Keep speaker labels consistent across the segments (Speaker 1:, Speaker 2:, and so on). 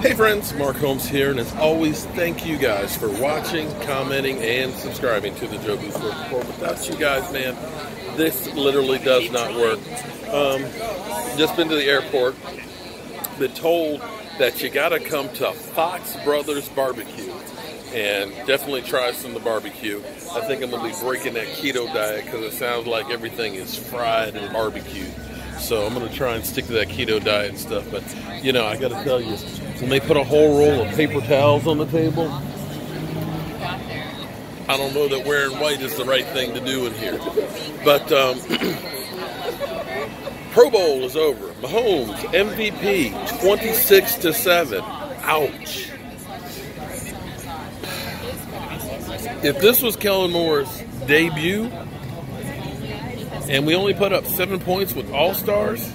Speaker 1: Hey friends, Mark Holmes here, and as always, thank you guys for watching, commenting, and subscribing to the Joe Boo Sports Report. Without you guys, man, this literally does not work. Just been to the airport, been told that you gotta come to Fox Brothers Barbecue and definitely try some of the barbecue. I think I'm gonna be breaking that keto diet because it sounds like everything is fried and barbecued. So I'm gonna try and stick to that keto diet and stuff. But you know, I gotta tell you, when they put a whole roll of paper towels on the table, I don't know that wearing white is the right thing to do in here. But Pro Bowl is over. Mahomes, MVP, 26-7. Ouch. If this was Kellen Moore's debut, and we only put up 7 points with All-Stars,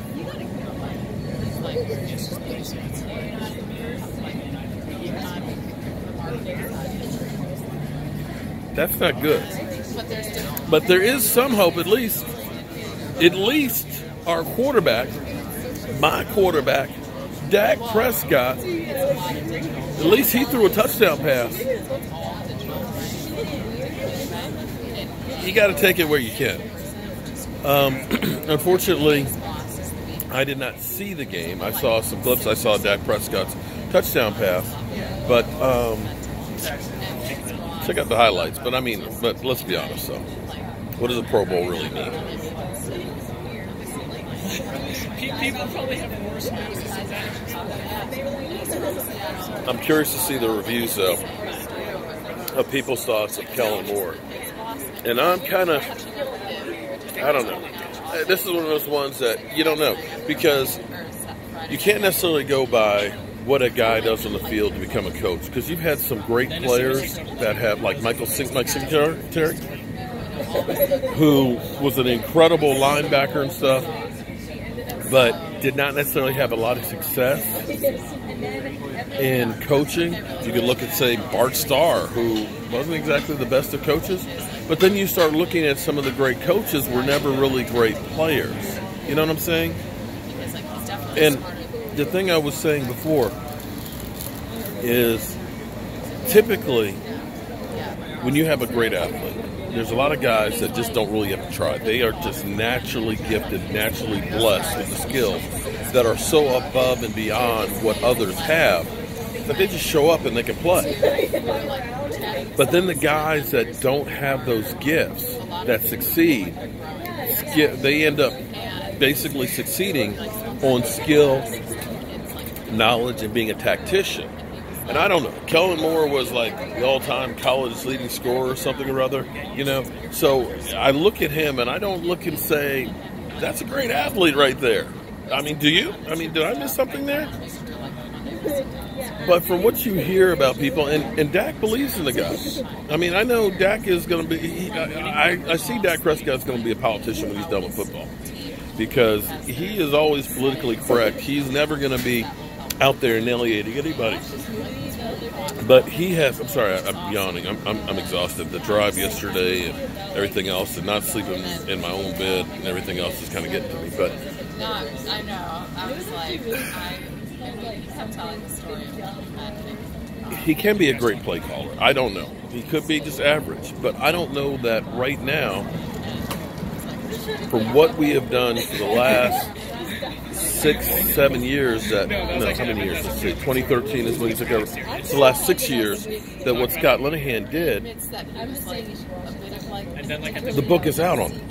Speaker 1: that's not good. But there is some hope, at least our quarterback, my quarterback, Dak Prescott, at least he threw a touchdown pass. You got to take it where you can. Unfortunately, I did not see the game. I saw some clips. I saw Dak Prescott's touchdown pass, but check out the highlights. But let's be honest, though. What does a Pro Bowl really mean?
Speaker 2: People probably have worse news.
Speaker 1: I'm curious to see the reviews, though, of people's thoughts of Kellen Moore. And I'm kind of, I don't know. This is one of those ones that you don't know, because you can't necessarily go by what a guy does on the field to become a coach. Because you've had some great players that have, like Mike Singletary, who was an incredible linebacker and stuff, but did not necessarily have a lot of success in coaching. You could look at, say, Bart Starr, who wasn't exactly the best of coaches, but then you start looking at some of the great coaches were never really great players. You know what I'm saying? And the thing I was saying before is typically when you have a great athlete, there's a lot of guys that just don't really have to try. They are just naturally gifted, naturally blessed with the skills that are so above and beyond what others have that they just show up and they can play. But then the guys that don't have those gifts, that succeed, they end up basically succeeding on skill, knowledge, and being a tactician. And I don't know. Kellen Moore was like the all-time college leading scorer or something or other, you know. So I look at him and I don't look and say, that's a great athlete right there. I mean, do you? I mean, did I miss something there? But from what you hear about people, and Dak believes in the guy. I mean, I know Dak is going to be, I see Dak Prescott's going to be a politician when he's done with football. Because he is always politically correct. He's never going to be out there annihilating anybody. But he has, I'm sorry, I'm yawning. I'm exhausted. The drive yesterday and everything else, and not sleeping in my own bed and everything else is kind of getting to me. But
Speaker 2: No, I know. I was like, I kept telling the story.
Speaker 1: He can be a great play caller. I don't know. He could be just average. But I don't know that right now, from what we have done for the last 6-7 years, how many years? Let's see, 2013 is when he took over. It's the last 6 years that what Scott Linehan did, the book is out on it.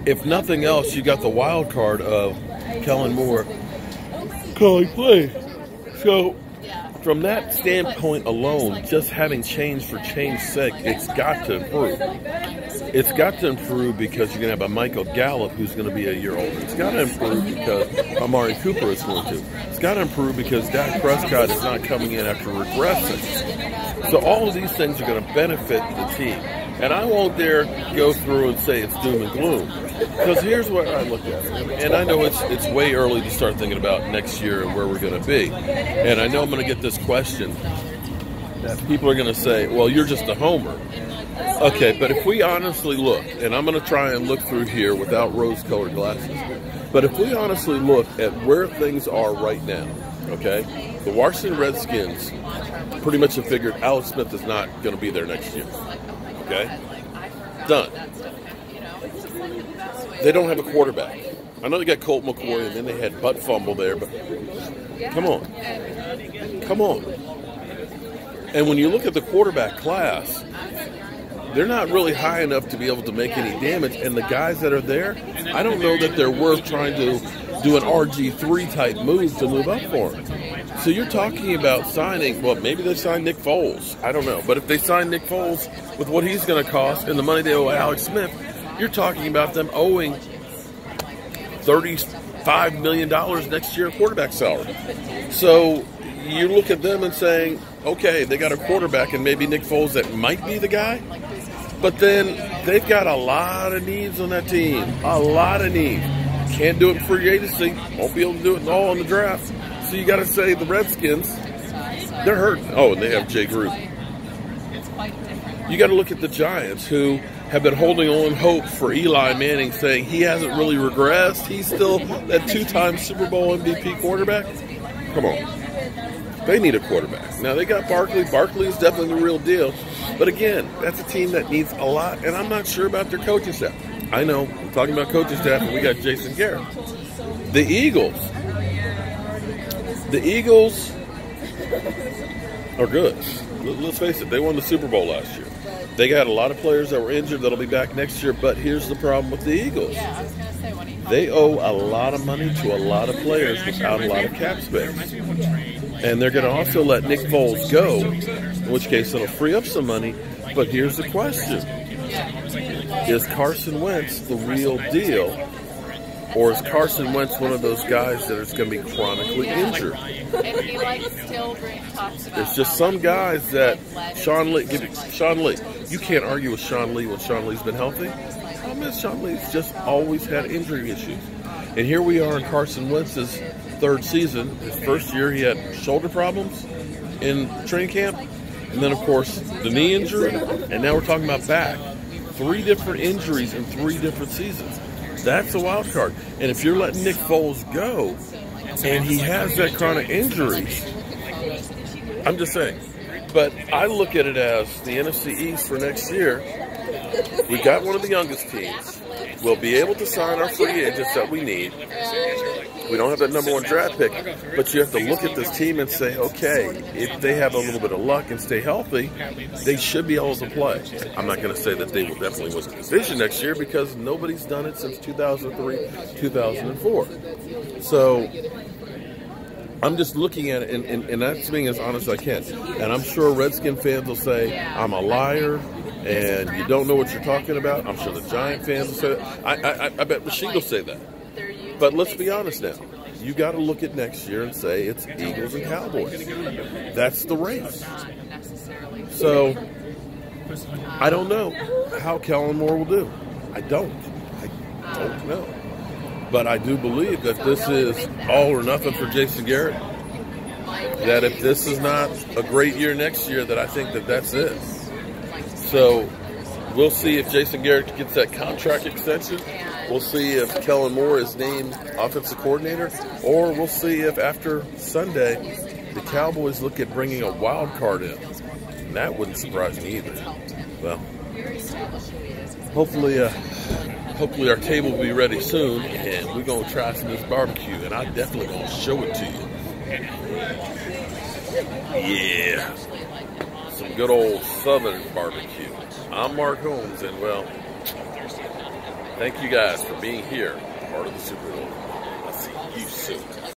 Speaker 1: If nothing else, you got the wild card of Kellen Moore calling play. So from that standpoint alone, just having change for change's sake, it's got to improve. It's got to improve because you're going to have a Michael Gallup who's going to be a year older. It's got to improve because Amari Cooper is going to. It's got to improve because Dak Prescott is not coming in after regressing. So all of these things are going to benefit the team. And I won't dare go through and say it's doom and gloom. Because here's what I look at. And I know it's way early to start thinking about next year and where we're going to be. And I know I'm going to get this question that people are going to say, well, you're just a homer. Okay, but if we honestly look, and I'm going to try and look through here without rose-colored glasses, but if we honestly look at where things are right now, Okay? The Washington Redskins pretty much have figured Alex Smith is not going to be there next year. Okay? Done. They don't have a quarterback. I know they got Colt McCoy, and then they had butt fumble there, but come on. Come on. And when you look at the quarterback class, they're not really high enough to be able to make any damage. And the guys that are there, I don't know that they're worth trying to do an RG3 type move to move up for them. So you're talking about signing, well, maybe they sign Nick Foles. I don't know. But if they sign Nick Foles with what he's going to cost and the money they owe Alex Smith, you're talking about them owing $35 million next year in quarterback salary. So you look at them and saying, okay, they got a quarterback and maybe Nick Foles that might be the guy. But then they've got a lot of needs on that team. A lot of needs. Can't do it in free agency. Won't be able to do it all in the draft. So you got to say the Redskins, they're hurting. Oh, and they have Jay Gruden. You got to look at the Giants, who have been holding on hope for Eli Manning, saying he hasn't really regressed. He's still that two-time Super Bowl MVP quarterback. Come on. They need a quarterback. Now, they got Barkley. Barkley is definitely the real deal. But again, that's a team that needs a lot, and I'm not sure about their coaching staff. I know, I'm talking about coaching staff, and we got Jason Garrett. The Eagles are good. Let's face it, they won the Super Bowl last year. They got a lot of players that were injured that'll be back next year, but here's the problem with the Eagles. They owe a lot of money to a lot of players without a lot of cap space. And they're going to also let Nick Foles go, in which case it'll free up some money. But here's the question. Is Carson Wentz the real deal? Or is Carson Wentz one of those guys that is going to be chronically injured? There's just some guys that Sean Lee, you can't argue with Sean Lee when Sean Lee's been healthy. Sean Lee's just always had injury issues. And here we are in Carson Wentz's third season. His first year, he had shoulder problems in training camp. And then, of course, the knee injury. And now we're talking about back. 3 different injuries in 3 different seasons. That's a wild card. And if you're letting Nick Foles go and he has that chronic injury, I'm just saying. But I look at it as the NFC East for next year. We got one of the youngest teams. We'll be able to sign our free agents that we need. We don't have that number 1 draft pick, but you have to look at this team and say, okay, if they have a little bit of luck and stay healthy, they should be able to play. I'm not going to say that they will definitely win the division next year because nobody's done it since 2003, 2004. So I'm just looking at it, and that's being as honest as I can. And I'm sure Redskin fans will say, I'm a liar, and you don't know what you're talking about. I'm sure the Giant fans will say that. I bet Rashid will say that. But let's be honest now. You got to look at next year and say it's Eagles and Cowboys. That's the race. So I don't know how Kellen Moore will do. I don't know. But I do believe that this is all or nothing for Jason Garrett. That if this is not a great year next year, that I think that that's it. So we'll see if Jason Garrett gets that contract extension. We'll see if Kellen Moore is named offensive coordinator. Or we'll see if after Sunday, the Cowboys look at bringing a wild card in. And that wouldn't surprise me either. Well, hopefully our table will be ready soon, and we're going to try some of this barbecue, and I'm definitely going to show it to you. Yeah. Some good old Southern barbecue. I'm Mark Holmes, and well, thank you guys for being here, part of the Super Bowl. I'll see you soon.